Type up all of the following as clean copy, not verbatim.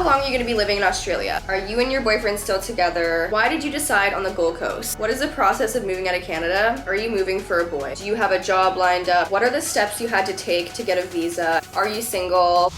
long are you gonna be living in Australia? Are you and your boyfriend still together? Why did you decide on the Gold Coast? What is the process of moving out of Canada? Are you moving for a boy? Do you have a job lined up? What are the steps you had to take to get a visa? Are you single?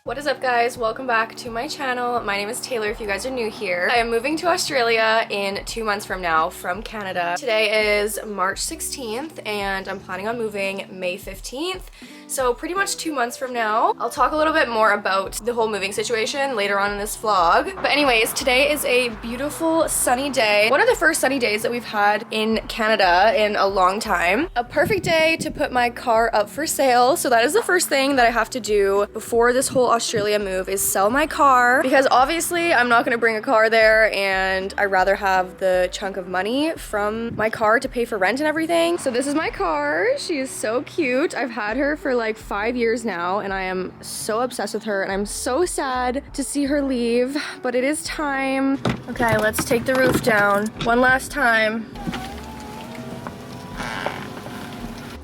What is up, guys? Welcome back to my channel. My name is Taylor if you guys are new here. I am moving to Australia in 2 months from now from Canada. Today is March 16th and I'm planning on moving May 15th. So pretty much 2 months from now. I'll talk a little bit more about the whole moving situation later on in this vlog. But anyways, today is a beautiful sunny day. One of the first sunny days that we've had in Canada in a long time. A perfect day to put my car up for sale. So that is the first thing that I have to do before this whole Australia move is sell my car, because obviously I'm not going to bring a car there and I'd rather have the chunk of money from my car to pay for rent and everything. So this is my car. She is so cute. I've had her for like 5 years now and I am so obsessed with her and I'm so sad to see her leave, but it is time. Okay, let's take the roof down one last time.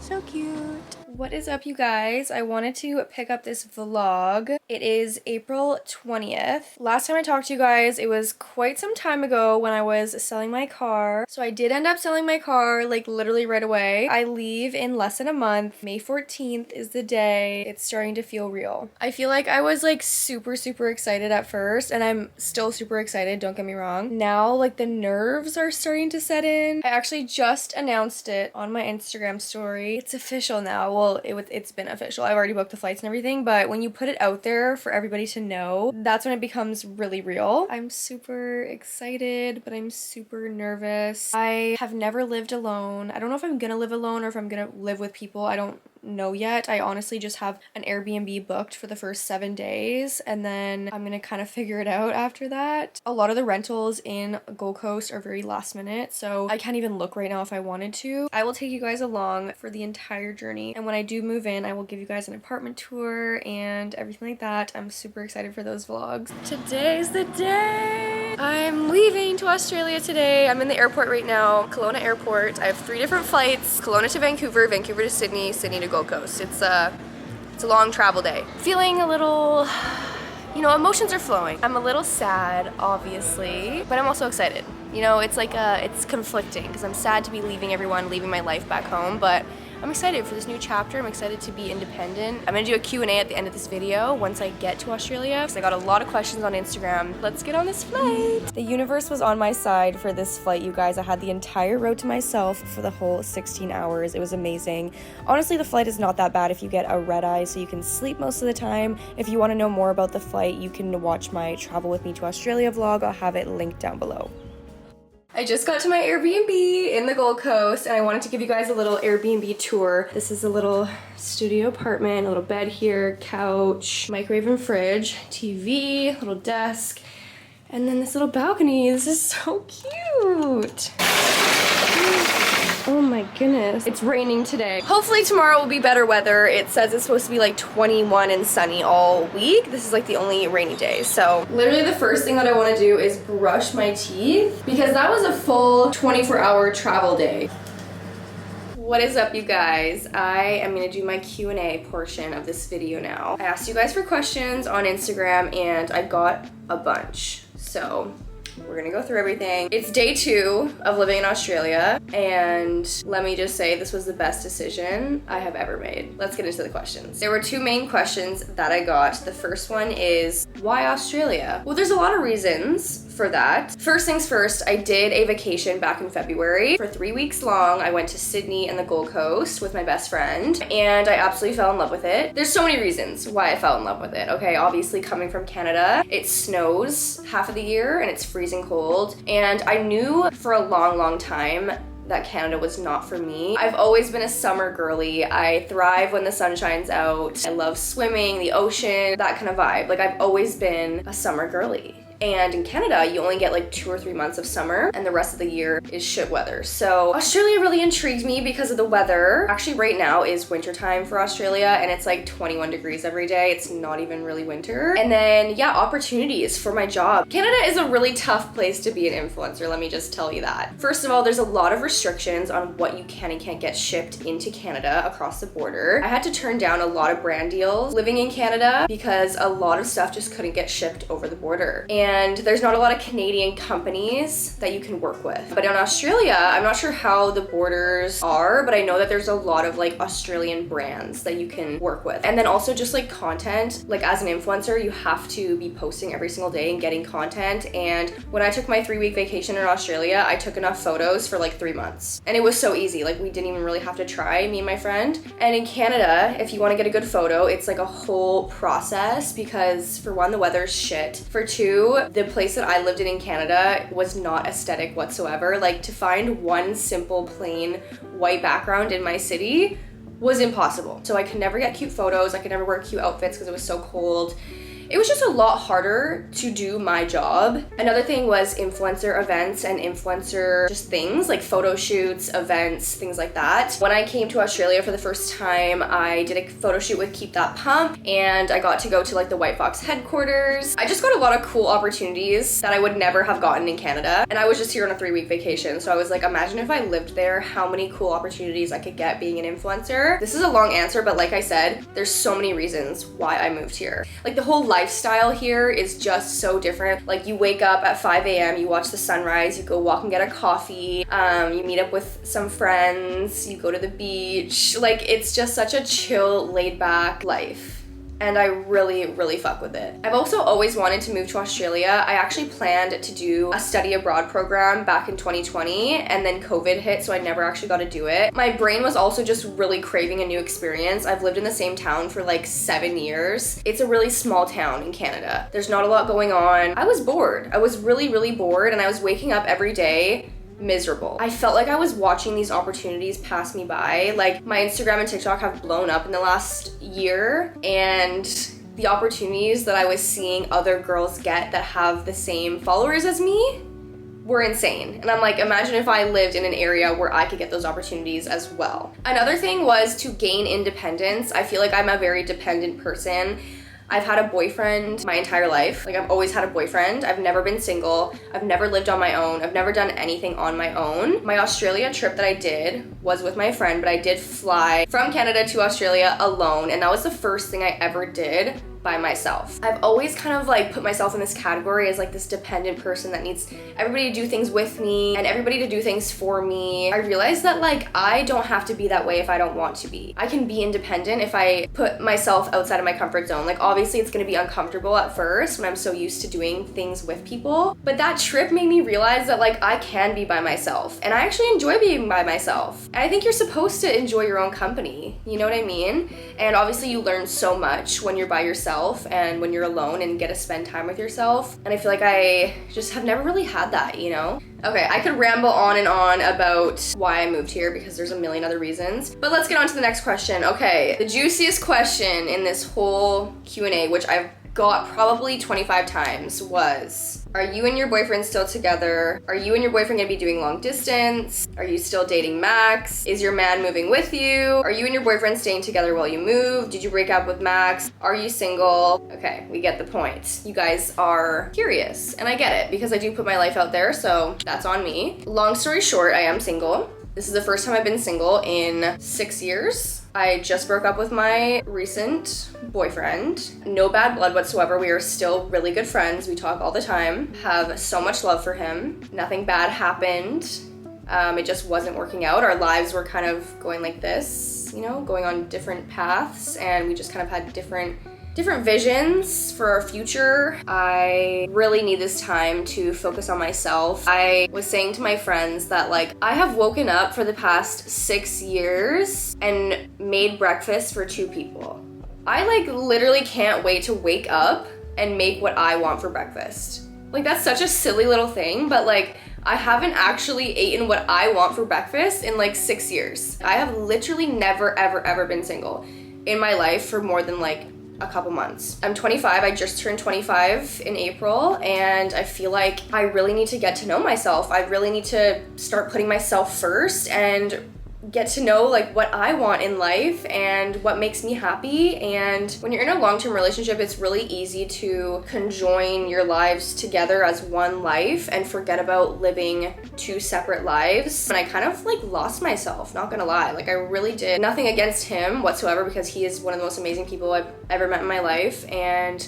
So cute. What is up, you guys? I wanted to pick up this vlog. It is April 20th. Last time I talked to you guys, it was quite some time ago when I was selling my car. So I did end up selling my car like literally right away. I leave in less than a month. May 14th is the day. It's starting to feel real. I feel like I was like super excited at first and I'm still super excited, don't get me wrong. Now like the nerves are starting to set in. I actually just announced it on my Instagram story. It's official now. Well, it's been official. I've already booked the flights and everything, but when you put it out there for everybody to know, that's when it becomes really real. I'm super excited, but I'm super nervous. I have never lived alone. I don't know if I'm gonna live alone or if I'm gonna live with people. I don't know yet. I honestly just have an Airbnb booked for the first 7 days and then I'm gonna kind of figure it out after that. A lot of the rentals in Gold Coast are very last minute, so I can't even look right now if I wanted to. I will take you guys along for the entire journey, and when I do move in I will give you guys an apartment tour and everything like that. I'm super excited for those vlogs. Today's the day! I'm leaving to Australia today. I'm in the airport right now, Kelowna Airport. I have 3 different flights: Kelowna to Vancouver, Vancouver to Sydney, Sydney to Gold Coast. It's a long travel day. Feeling a little, you know, emotions are flowing. I'm a little sad, obviously, but I'm also excited. You know, it's like it's conflicting because I'm sad to be leaving everyone, leaving my life back home, but I'm excited for this new chapter. I'm excited to be independent. I'm gonna do a Q&A at the end of this video once I get to Australia because I got a lot of questions on Instagram. Let's get on this flight. The universe was on my side for this flight, you guys. I had the entire road to myself for the whole 16 hours. It was amazing. Honestly, the flight is not that bad if you get a red eye, so you can sleep most of the time. If you want to know more about the flight, you can watch my Travel With Me to Australia vlog. I'll have it linked down below. I just got to my Airbnb in the Gold Coast and I wanted to give you guys a little Airbnb tour. This is a little studio apartment, a little bed here, couch, microwave and fridge, TV, little desk, and then this little balcony. This is so cute. Oh my goodness. It's raining today. Hopefully tomorrow will be better weather. It says it's supposed to be like 21 and sunny all week. This is like the only rainy day. So literally the first thing that I want to do is brush my teeth because that was a full 24-hour travel day. What is up, you guys? I am gonna do my Q&A portion of this video now. I asked you guys for questions on Instagram and I got a bunch. So we're gonna go through everything. It's day 2 of living in Australia, and let me just say this was the best decision I have ever made. Let's get into the questions. There were 2 main questions that I got. The first one is, why Australia? Well, there's a lot of reasons for that. First things first, I did a vacation back in February. For 3 weeks long, I went to Sydney and the Gold Coast with my best friend, and I absolutely fell in love with it. There's so many reasons why I fell in love with it, okay? Obviously, coming from Canada, it snows half of the year and it's freezing cold, and I knew for a long time that Canada was not for me. I've always been a summer girly. I thrive when the sun shines out. I love swimming, the ocean, that kind of vibe. Like, I've always been a summer girly. And in Canada, you only get like 2 or 3 months of summer and the rest of the year is shit weather. So Australia really intrigued me because of the weather. Actually, right now is winter time for Australia and it's like 21 degrees every day. It's not even really winter. And then yeah, opportunities for my job. Canada is a really tough place to be an influencer, let me just tell you that. First of all, there's a lot of restrictions on what you can and can't get shipped into Canada across the border. I had to turn down a lot of brand deals living in Canada because a lot of stuff just couldn't get shipped over the border. And there's not a lot of Canadian companies that you can work with. But in Australia, I'm not sure how the borders are, but I know that there's a lot of like Australian brands that you can work with. And then also just like content, like as an influencer, you have to be posting every single day and getting content. And when I took my 3-week vacation in Australia, I took enough photos for like 3 months. And it was so easy, like we didn't even really have to try, me and my friend. And in Canada, if you want to get a good photo, it's like a whole process because for one, the weather's shit. For two, the place that I lived in Canada was not aesthetic whatsoever. Like to find one simple plain white background in my city was impossible. So I could never get cute photos. I could never wear cute outfits because it was so cold. It was just a lot harder to do my job. Another thing was influencer events and influencer just things like photo shoots, events, things like that. When I came to Australia for the first time, I did a photo shoot with Keep That Pump and I got to go to like the White Fox headquarters. I just got a lot of cool opportunities that I would never have gotten in Canada. And I was just here on a 3-week vacation. So I was like, imagine if I lived there, how many cool opportunities I could get being an influencer. This is a long answer, but like I said, there's so many reasons why I moved here. Like the whole lifestyle here is just so different. Like you wake up at 5 a.m., you watch the sunrise, you go walk and get a coffee, you meet up with some friends, you go to the beach. Like it's just such a chill, laid back life. And I really, really fuck with it. I've also always wanted to move to Australia. I actually planned to do a study abroad program back in 2020 and then COVID hit, so I never actually got to do it. My brain was also just really craving a new experience. I've lived in the same town for like 7 years. It's a really small town in Canada. There's not a lot going on. I was bored. I was really, really bored and I was waking up every day miserable. I felt like I was watching these opportunities pass me by. Like my Instagram and TikTok have blown up in the last year and the opportunities that I was seeing other girls get that have the same followers as me were insane. And I'm like, imagine if I lived in an area where I could get those opportunities as well. Another thing was to gain independence. I feel like I'm a very dependent person. I've had a boyfriend my entire life. Like I've always had a boyfriend. I've never been single. I've never lived on my own. I've never done anything on my own. My Australia trip that I did was with my friend, but I did fly from Canada to Australia alone. And that was the first thing I ever did by myself. I've always kind of like put myself in this category as like this dependent person that needs everybody to do things with me and everybody to do things for me. I realized that like I don't have to be that way if I don't want to be. I can be independent if I put myself outside of my comfort zone. Like obviously it's gonna be uncomfortable at first when I'm so used to doing things with people, but that trip made me realize that like I can be by myself and I actually enjoy being by myself. And I think you're supposed to enjoy your own company, you know what I mean? And obviously you learn so much when you're by yourself and when you're alone and get to spend time with yourself. And I feel like I just have never really had that, you know? Okay, I could ramble on and on about why I moved here because there's a million other reasons. But let's get on to the next question. Okay, the juiciest question in this whole Q&A, which I've got probably 25 times, was, are you and your boyfriend still together? Are you and your boyfriend gonna be doing long distance? Are you still dating Max? Is your man moving with you? Are you and your boyfriend staying together while you move? Did you break up with Max? Are you single? Okay, we get the point. You guys are curious, and I get it because I do put my life out there, so that's on me. Long story short, I am single. This is the first time I've been single in 6 years. I just broke up with my recent boyfriend. No bad blood whatsoever. We are still really good friends. We talk all the time. Have so much love for him. Nothing bad happened. It just wasn't working out. Our lives were kind of going like this, you know, going on different paths, and we just kind of had different visions for our future. I really need this time to focus on myself. I was saying to my friends that like I have woken up for the past 6 years and made breakfast for 2 people. I like literally can't wait to wake up and make what I want for breakfast. Like that's such a silly little thing, but like I haven't actually eaten what I want for breakfast in like 6 years. I have literally never ever been single in my life for more than like a couple months. I'm 25, I just turned 25 in April, and I feel like I really need to get to know myself. I really need to start putting myself first and get to know like what I want in life and what makes me happy. And when you're in a long-term relationship, it's really easy to conjoin your lives together as one life and forget about living two separate lives. And I kind of like lost myself, not gonna lie. Like I really did. Nothing against him whatsoever, because he is one of the most amazing people I've ever met in my life, and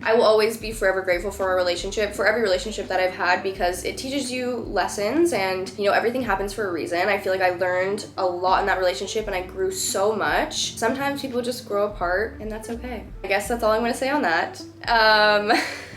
I will always be forever grateful for our relationship, for every relationship that I've had, because it teaches you lessons, and you know, everything happens for a reason. I feel like I learned a lot in that relationship and I grew so much. Sometimes people just grow apart and that's okay. I guess that's all I'm gonna say on that.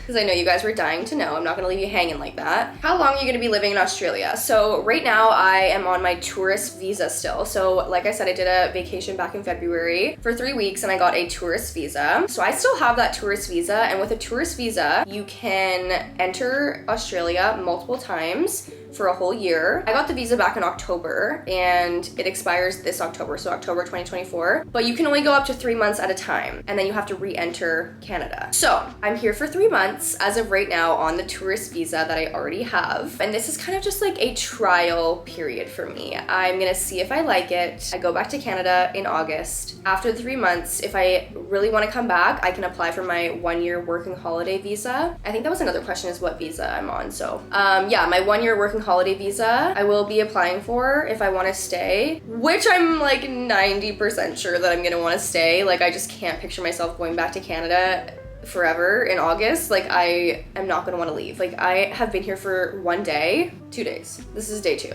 Because I know you guys were dying to know. I'm not gonna leave you hanging like that. How long are you gonna be living in Australia? So right now I am on my tourist visa still. So like I said, I did a vacation back in February for 3 weeks and I got a tourist visa. So I still have that tourist visa, and with a tourist visa, you can enter Australia multiple times for a whole year. I got the visa back in October and it expires this October, so October 2024. But you can only go up to 3 months at a time, and then you have to re-enter Canada. So I'm here for 3 months as of right now on the tourist visa that I already have. And this is kind of just like a trial period for me. I'm gonna see if I like it. I go back to Canada in August. After the 3 months, if I really wanna come back, I can apply for my 1-year working holiday visa. I think that was another question, is what visa I'm on. So yeah, my 1-year working holiday visa I will be applying for if I want to stay, which I'm like 90% sure that I'm gonna want to stay. Like I just can't picture myself going back to Canada forever in August. Like I am not gonna want to leave. Like I have been here for 1 day, 2 days. This is day 2.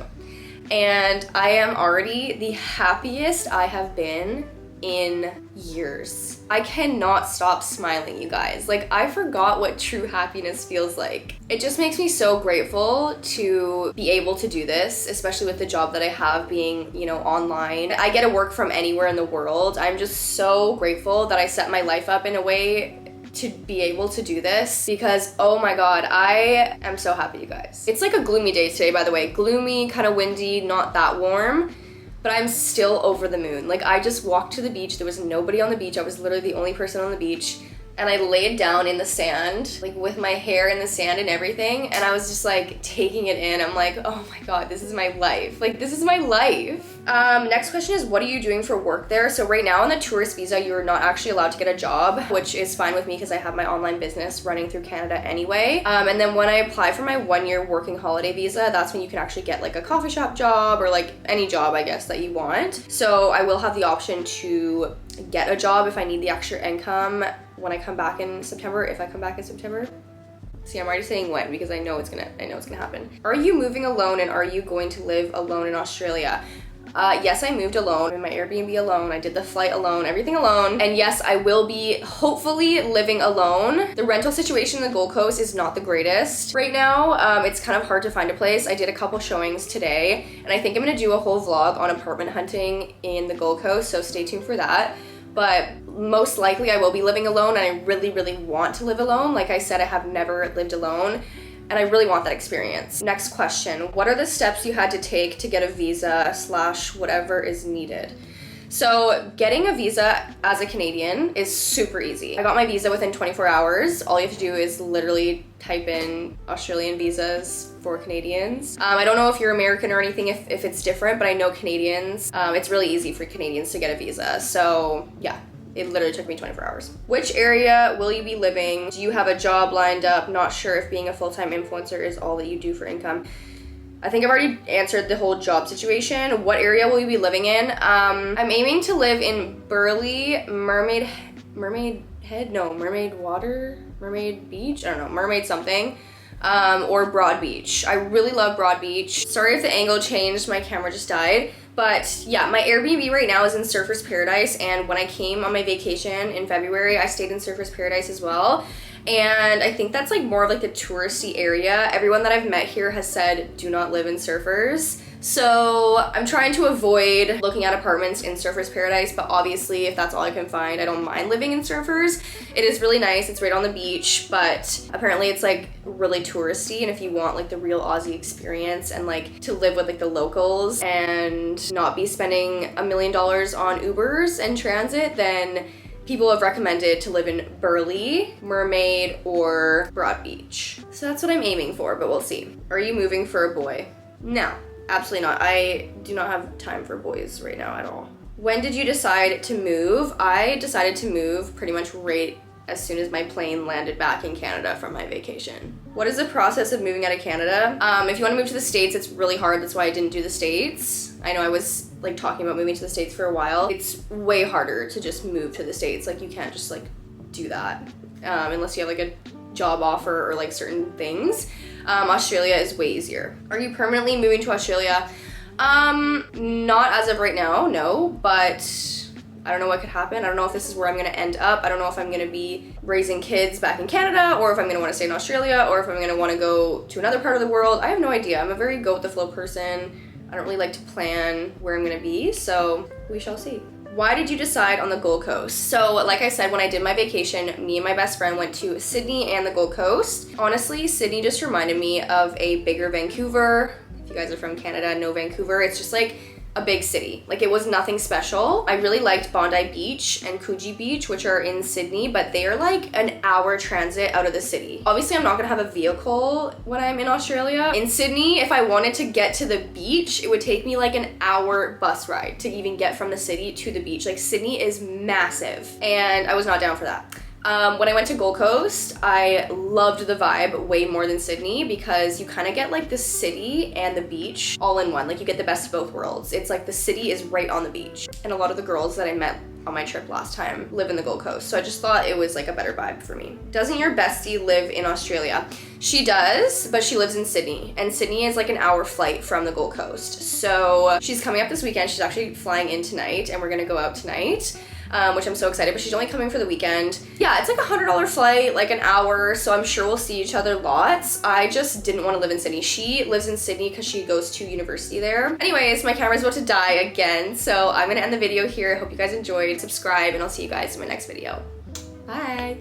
And I am already the happiest I have been in years. I cannot stop smiling, you guys. Like I forgot what true happiness feels like. It just makes me so grateful to be able to do this, especially with the job that I have being, you know, online. I get to work from anywhere in the world. I'm just so grateful that I set my life up in a way to be able to do this, because oh my god, I am so happy, you guys. It's like a gloomy day today, by the way. Gloomy, kind of windy, not that warm, but I'm still over the moon. Like I just walked to the beach. There was nobody on the beach. I was literally the only person on the beach. And I laid down in the sand, like with my hair in the sand and everything. And I was just like taking it in. I'm like, oh my god, this is my life. Like this is my life. Next question is, what are you doing for work there? So right now on the tourist visa, you're not actually allowed to get a job, which is fine with me because I have my online business running through Canada anyway. And then when I apply for my 1-year working holiday visa, that's when you can actually get like a coffee shop job or like any job, I guess, that you want. So I will have the option to get a job if I need the extra income when I come back in September, if I come back in September. See, I'm already saying when because I know it's gonna happen. Are you moving alone, and are you going to live alone in Australia? Yes, I moved alone, in my Airbnb alone. I did the flight alone, everything alone. And yes, I will be hopefully living alone. The rental situation in the Gold Coast is not the greatest right now. It's kind of hard to find a place. I did a couple showings today, and I think I'm gonna do a whole vlog on apartment hunting in the Gold Coast, so stay tuned for that. But most likely I will be living alone, and I really, really want to live alone. Like I said, I have never lived alone, and I really want that experience. Next question, what are the steps you had to take to get a visa / whatever is needed? So getting a visa as a Canadian is super easy. I got my visa within 24 hours. All you have to do is literally type in Australian visas for Canadians. I don't know if you're American or anything, if it's different, but I know Canadians, it's really easy for Canadians to get a visa. So yeah, it literally took me 24 hours. Which area will you be living? Do you have a job lined up? Not sure if being a full-time influencer is all that you do for income. I think I've already answered the whole job situation. What area will you be living in? I'm aiming to live in Burleigh, Mermaid Beach? I don't know, Mermaid something. Or Broad Beach. I really love Broad Beach. Sorry if the angle changed, my camera just died. But yeah, my Airbnb right now is in Surfers Paradise, and when I came on my vacation in February, I stayed in Surfers Paradise as well. And I think that's like more of like the touristy area. Everyone that I've met here has said, do not live in Surfers. So I'm trying to avoid looking at apartments in Surfers Paradise, but obviously if that's all I can find, I don't mind living in Surfers. It is really nice, it's right on the beach, but apparently it's like really touristy, and if you want like the real Aussie experience and like to live with like the locals and not be spending $1 million on Ubers and transit, then people have recommended to live in Burleigh, Mermaid, or Broad Beach. So that's what I'm aiming for, but we'll see. Are you moving for a boy? No, absolutely not. I do not have time for boys right now at all. When did you decide to move? I decided to move pretty much right as soon as my plane landed back in Canada from my vacation. What is the process of moving out of Canada? If you want to move to the States, it's really hard. That's why I didn't do the States. I know I was like talking about moving to the States for a while. It's way harder to just move to the States. Like you can't just like do that unless you have like a job offer or like certain things. Australia is way easier. Are you permanently moving to Australia? Not as of right now, no, but I don't know what could happen. I don't know if this is where I'm gonna end up. I don't know if I'm gonna be raising kids back in Canada, or if I'm gonna wanna stay in Australia, or if I'm gonna wanna go to another part of the world. I have no idea. I'm a very go with the flow person. I don't really like to plan where I'm gonna be, so we shall see. Why did you decide on the Gold Coast? So like I said, when I did my vacation, me and my best friend went to Sydney and the Gold Coast. Honestly, Sydney just reminded me of a bigger Vancouver. If you guys are from Canada, know Vancouver. It's just like a big city. Like it was nothing special. I really liked Bondi Beach and Coogee Beach, which are in Sydney, but they are like an hour transit out of the city. Obviously, I'm not gonna have a vehicle when I'm in Australia. In Sydney, if I wanted to get to the beach, it would take me like an hour bus ride to even get from the city to the beach. Like Sydney is massive and I was not down for that. When I went to Gold Coast, I loved the vibe way more than Sydney because you kind of get like the city and the beach all in one. Like you get the best of both worlds. It's like the city is right on the beach. And a lot of the girls that I met on my trip last time live in the Gold Coast. So I just thought it was like a better vibe for me. Doesn't your bestie live in Australia? She does, but she lives in Sydney. And Sydney is like an hour flight from the Gold Coast. So she's coming up this weekend. She's actually flying in tonight and we're gonna go out tonight. Which I'm so excited, but she's only coming for the weekend. Yeah, it's like a $100 flight, like an hour, so I'm sure we'll see each other lots. I just didn't want to live in Sydney. She lives in Sydney because she goes to university there. Anyways, my camera's about to die again, so I'm gonna end the video here. I hope you guys enjoyed. Subscribe, and I'll see you guys in my next video. Bye.